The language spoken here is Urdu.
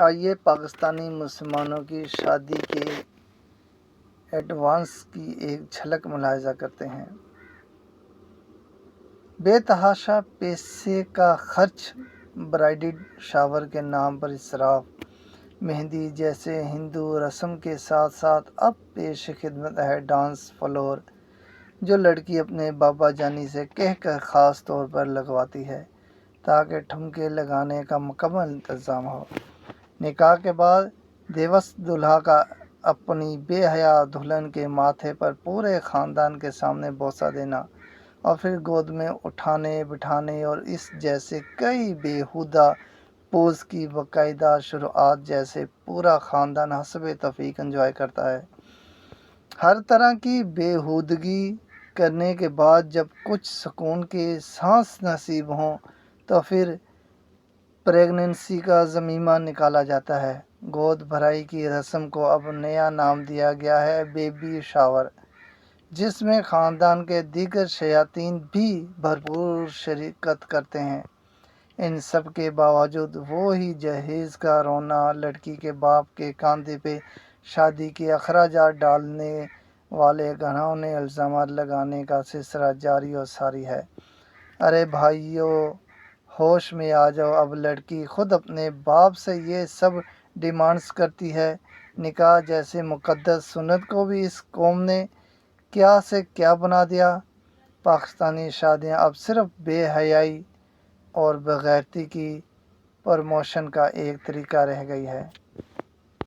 آئیے پاکستانی مسلمانوں کی شادی کے ایڈوانس کی ایک جھلک ملاحظہ کرتے ہیں۔ بے تحاشا پیسے کا خرچ، برائڈل شاور کے نام پر اسراف، مہندی جیسے ہندو رسم کے ساتھ ساتھ اب پیش خدمت ہے ڈانس فلور، جو لڑکی اپنے بابا جانی سے کہہ کر خاص طور پر لگواتی ہے تاکہ ٹھمکے لگانے کا مکمل انتظام ہو۔ نکاح کے بعد دیوس دولہا کا اپنی بے حیا دلہن کے ماتھے پر پورے خاندان کے سامنے بوسہ دینا اور پھر گود میں اٹھانے بٹھانے اور اس جیسے کئی بیہودہ پوز کی باقاعدہ شروعات جیسے پورا خاندان حسب توفیق انجوائے کرتا ہے۔ ہر طرح کی بیہودگی کرنے کے بعد جب کچھ سکون کے سانس نصیب ہوں تو پھر پریگننسی کا ضمیمہ نکالا جاتا ہے۔ گود بھرائی کی رسم کو اب نیا نام دیا گیا ہے بیبی شاور، جس میں خاندان کے دیگر شیاطین بھی بھرپور شرکت کرتے ہیں۔ ان سب کے باوجود وہی جہیز کا رونا، لڑکی کے باپ کے کاندھے پہ شادی کے اخراجات ڈالنے والے گھناؤنے الزامات لگانے کا سلسلہ جاری و ساری ہے۔ ارے بھائیو، ہوش میں آ جاؤ، اب لڑکی خود اپنے باپ سے یہ سب ڈیمانڈز کرتی ہے۔ نکاح جیسے مقدس سنت کو بھی اس قوم نے کیا سے کیا بنا دیا۔ پاکستانی شادیاں اب صرف بے حیائی اور بے غیرتی کی پروموشن کا ایک طریقہ رہ گئی ہے۔